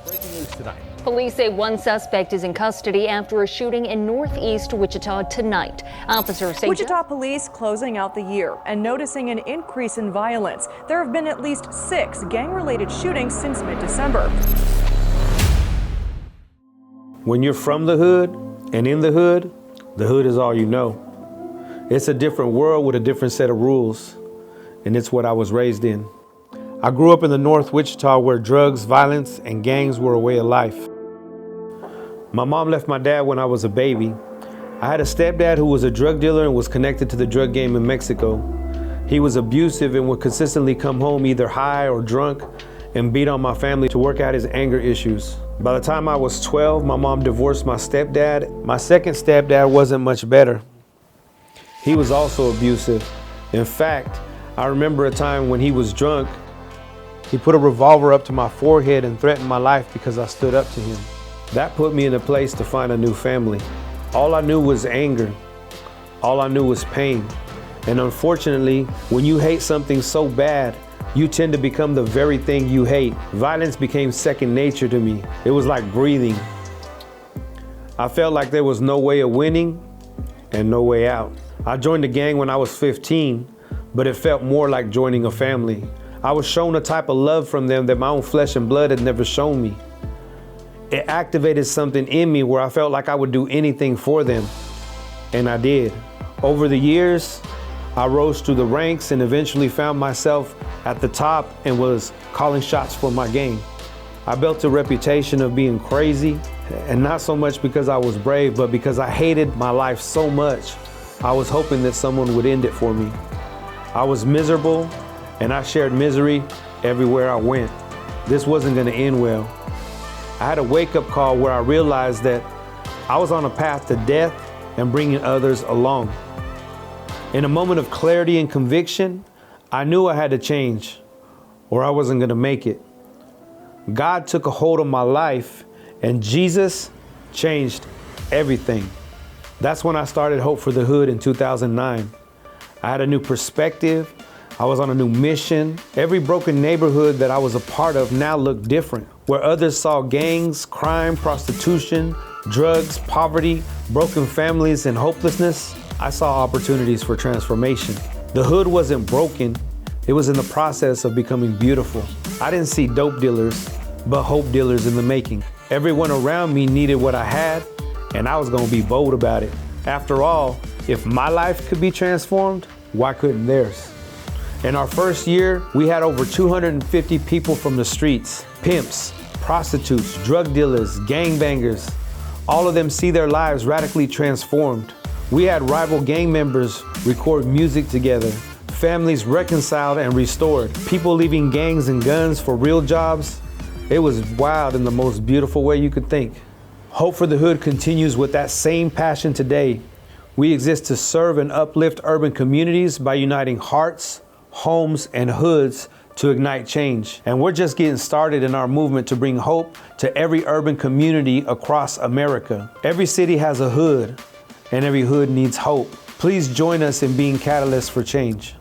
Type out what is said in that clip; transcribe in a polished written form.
Breaking news tonight. Police say one suspect is in custody after a shooting in northeast Wichita tonight. Officers say Wichita police closing out the year and noticing an increase in violence. There have been at least 6 gang-related shootings since mid-December. When you're from the hood and in the hood is all you know. It's a different world with a different set of rules, and it's what I was raised in. I grew up in the North Wichita where drugs, violence, and gangs were a way of life. My mom left my dad when I was a baby. I had a stepdad who was a drug dealer and was connected to the drug game in Mexico. He was abusive and would consistently come home either high or drunk and beat on my family to work out his anger issues. By the time I was 12, my mom divorced my stepdad. My second stepdad wasn't much better. He was also abusive. In fact, I remember a time when he was drunk, he put a revolver up to my forehead and threatened my life because I stood up to him. That put me in a place to find a new family. All I knew was anger. All I knew was pain. And unfortunately, when you hate something so bad, you tend to become the very thing you hate. Violence became second nature to me. It was like breathing. I felt like there was no way of winning and no way out. I joined the gang when I was 15, but it felt more like joining a family. I was shown a type of love from them that my own flesh and blood had never shown me. It activated something in me where I felt like I would do anything for them, and I did. Over the years, I rose through the ranks and eventually found myself at the top and was calling shots for my gang. I built a reputation of being crazy, and not so much because I was brave, but because I hated my life so much. I was hoping that someone would end it for me. I was miserable, and I shared misery everywhere I went. This wasn't gonna end well. I had a wake-up call where I realized that I was on a path to death and bringing others along. In a moment of clarity and conviction, I knew I had to change or I wasn't gonna make it. God took a hold of my life and Jesus changed everything. That's when I started Hope for the Hood in 2009. I had a new perspective. I was on a new mission. Every broken neighborhood that I was a part of now looked different. Where others saw gangs, crime, prostitution, drugs, poverty, broken families, and hopelessness, I saw opportunities for transformation. The hood wasn't broken. It was in the process of becoming beautiful. I didn't see dope dealers, but hope dealers in the making. Everyone around me needed what I had, and I was gonna be bold about it. After all, if my life could be transformed, why couldn't theirs? In our first year, we had over 250 people from the streets, pimps, prostitutes, drug dealers, gangbangers. All of them see their lives radically transformed. We had rival gang members record music together, families reconciled and restored, people leaving gangs and guns for real jobs. It was wild in the most beautiful way you could think. Hope for the Hood continues with that same passion today. We exist to serve and uplift urban communities by uniting hearts, homes, and hoods to ignite change. And we're just getting started in our movement to bring hope to every urban community across America. Every city has a hood, and every hood needs hope. Please join us in being catalysts for change.